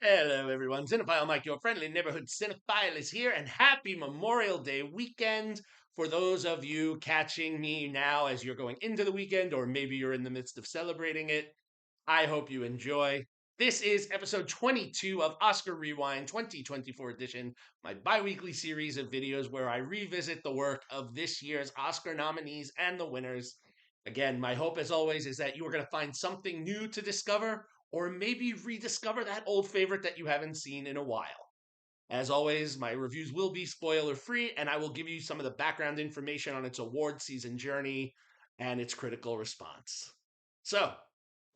Hello, everyone. Cinephile Mike, your friendly neighborhood cinephile, is here, and happy Memorial Day weekend for those of you catching me now as you're going into the weekend, or maybe you're in the midst of celebrating it. I hope you enjoy. This is episode 22 of Oscar Rewind 2024 edition, my bi weekly series of videos where I revisit the work of this year's Oscar nominees and the winners. Again, my hope, as always, is that you are going to find something new to discover or maybe rediscover that old favorite that you haven't seen in a while. As always, my reviews will be spoiler free, and I will give you some of the background information on its award season journey and its critical response. So,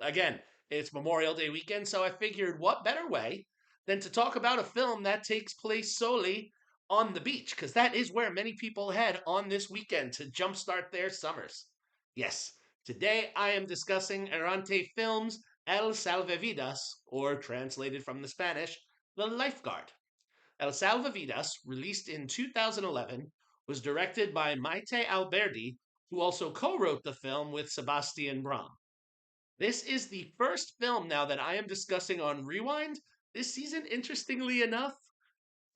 again, it's Memorial Day weekend, so I figured what better way than to talk about a film that takes place solely on the beach, because that is where many people head on this weekend to jumpstart their summers. Yes, today I am discussing Errante Films' El Salvavidas, or translated from the Spanish, The Lifeguard. El Salvavidas, released in 2011, was directed by Maite Alberdi, who also co wrote the film with Sebastian Bram. This is the first film now that I am discussing on Rewind this season, interestingly enough.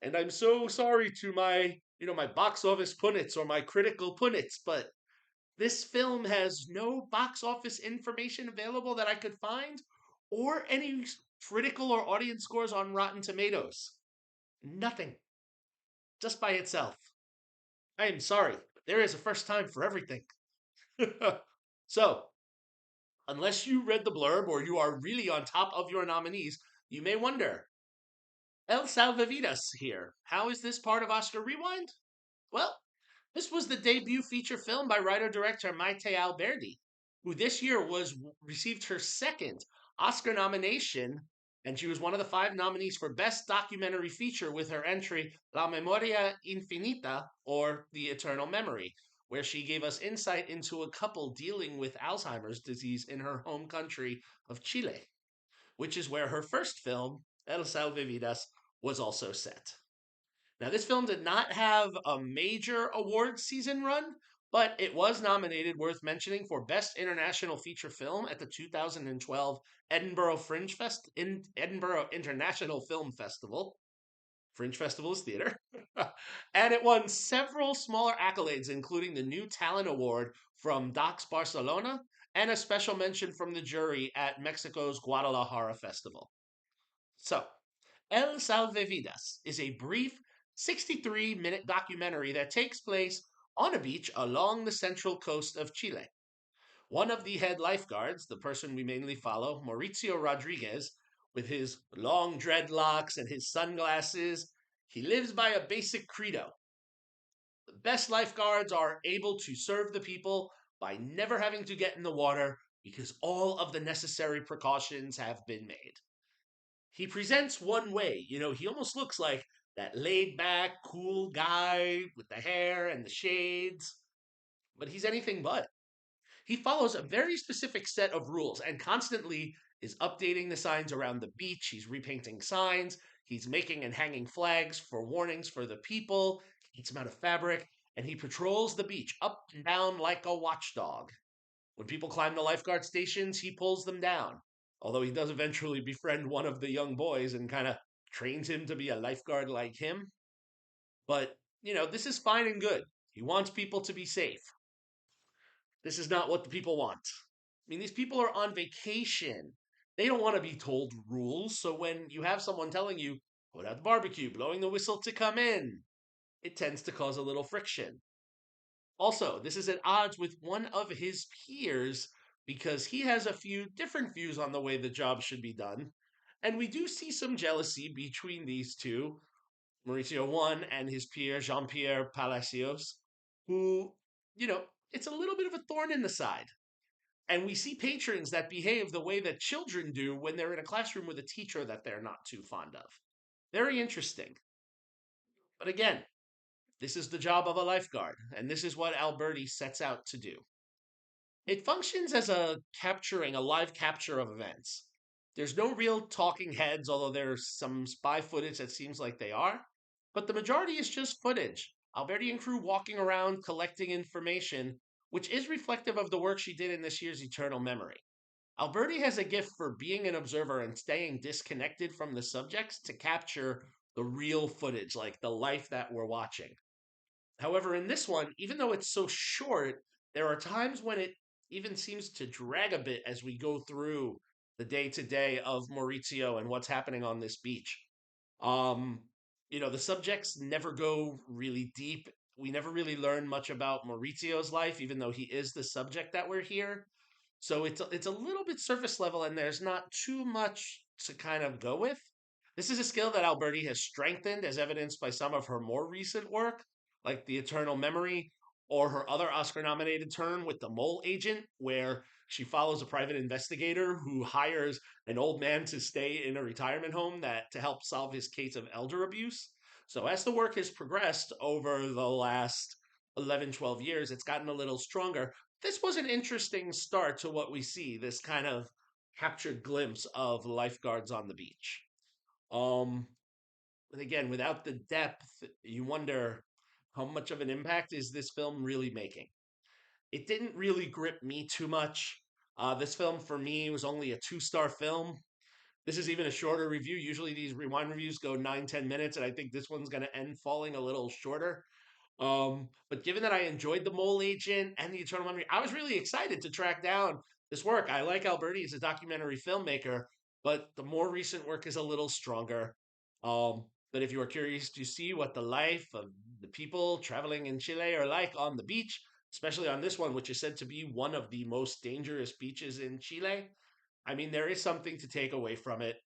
And I'm so sorry to my box office pundits or my critical pundits, but this film has no box office information available that I could find or any critical or audience scores on Rotten Tomatoes. Nothing, just by itself. I am sorry, but there is a first time for everything. So, unless you read the blurb or you are really on top of your nominees, you may wonder El Salvavidas here. How is this part of Oscar Rewind? Well, this was the debut feature film by writer director Maite Alberdi, who this year was received her second Oscar nomination, and she was one of the five nominees for Best Documentary Feature with her entry La Memoria Infinita, or The Eternal Memory, where she gave us insight into a couple dealing with Alzheimer's disease in her home country of Chile, which is where her first film, El Salvavidas, was also set. Now, this film did not have a major award season run, but it was nominated, worth mentioning, for Best International Feature Film at the 2012 Edinburgh Fringe Fest in Edinburgh International Film Festival. Fringe Festival is theater. And it won several smaller accolades, including the New Talent Award from Docs Barcelona and a special mention from the jury at Mexico's Guadalajara Festival. So, El Salvavidas is a brief 63-minute documentary that takes place on a beach along the central coast of Chile. One of the head lifeguards, the person we mainly follow, Mauricio Rodriguez, with his long dreadlocks and his sunglasses, he lives by a basic credo. The best lifeguards are able to serve the people by never having to get in the water because all of the necessary precautions have been made. He presents one way. He almost looks like that laid back, cool guy with the hair and the shades, but he's anything but. He follows a very specific set of rules and constantly is updating the signs around the beach. He's repainting signs, he's making and hanging flags for warnings for the people, he eats them out of fabric, and he patrols the beach up and down like a watchdog. When people climb the lifeguard stations, he pulls them down. Although he does eventually befriend one of the young boys and kind of trains him to be a lifeguard like him. But, this is fine and good. He wants people to be safe. This is not what the people want. I mean, these people are on vacation. They don't want to be told rules. So when you have someone telling you, put out the barbecue, blowing the whistle to come in, it tends to cause a little friction. Also, this is at odds with one of his peers because he has a few different views on the way the job should be done. And we do see some jealousy between these two, Mauricio one and his peer, Jean Pierre Palacios, who, it's a little bit of a thorn in the side. And we see patrons that behave the way that children do when they're in a classroom with a teacher that they're not too fond of. Very interesting. But again, this is the job of a lifeguard, and this is what Alberti sets out to do. It functions as a live capture of events. There's no real talking heads, although there's some spy footage that seems like they are. But the majority is just footage. Alberti and crew walking around collecting information, which is reflective of the work she did in this year's Eternal Memory. Alberti has a gift for being an observer and staying disconnected from the subjects to capture the real footage, like the life that we're watching. However, in this one, even though it's so short, there are times when it even seems to drag a bit as we go through the day to day of Maurizio and what's happening on this beach. Um, the subjects never go really deep. We never really learn much about Maurizio's life, even though he is the subject that we're here. So it's a little bit surface level, and there's not too much to kind of go with. This is a skill that Alberti has strengthened, as evidenced by some of her more recent work, like The Eternal Memory, or her other Oscar-nominated turn with The Mole Agent, where she follows a private investigator who hires an old man to stay in a retirement home that to help solve his case of elder abuse. So as the work has progressed over the last 11, 12 years, it's gotten a little stronger. This was an interesting start to what we see, this kind of captured glimpse of lifeguards on the beach. Um, and again, without the depth, you wonder how much of an impact is this film really making? It didn't really grip me too much. This film for me was only a two-star film. This is even a shorter review. Usually these rewind reviews go 9, 10 minutes, and I think this one's going to end falling a little shorter. But given that I enjoyed The Mole Agent and The Eternal Memory, I was really excited to track down this work. I like Alberti as a documentary filmmaker, but the more recent work is a little stronger. But if you are curious to see what the life of the people traveling in Chile are like on the beach, especially on this one, which is said to be one of the most dangerous beaches in Chile, I mean, there is something to take away from it.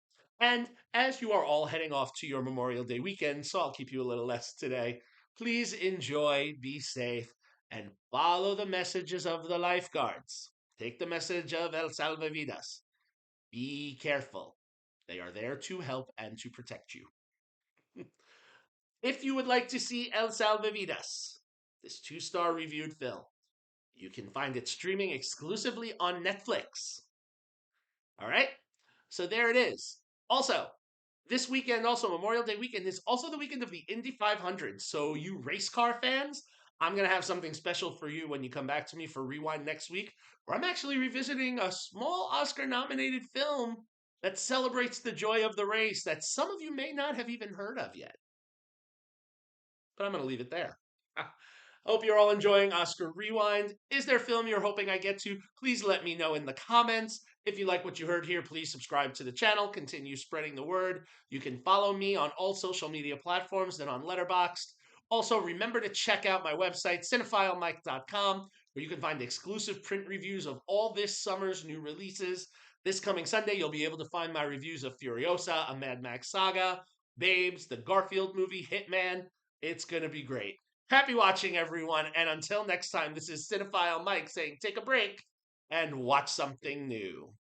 And as you are all heading off to your Memorial Day weekend, so I'll keep you a little less today, please enjoy, be safe, and follow the messages of the lifeguards. Take the message of El Salvavidas. Be careful. They are there to help and to protect you. If you would like to see El Salvavidas, this two-star reviewed film, you can find it streaming exclusively on Netflix. All right. So there it is. Also, this weekend, also Memorial Day weekend, is also the weekend of the Indy 500. So, you race car fans, I'm going to have something special for you when you come back to me for Rewind next week, where I'm actually revisiting a small Oscar nominated film that celebrates the joy of the race that some of you may not have even heard of yet. But I'm going to leave it there. Hope you're all enjoying Oscar Rewind. Is there a film you're hoping I get to? Please let me know in the comments. If you like what you heard here, please subscribe to the channel. Continue spreading the word. You can follow me on all social media platforms and on Letterboxd. Also, remember to check out my website, cinephilemike.com, where you can find exclusive print reviews of all this summer's new releases. This coming Sunday, you'll be able to find my reviews of Furiosa, a Mad Max saga, Babes, the Garfield movie, Hitman. It's going to be great. Happy watching, everyone. And until next time, this is Cinephile Mike saying take a break and watch something new.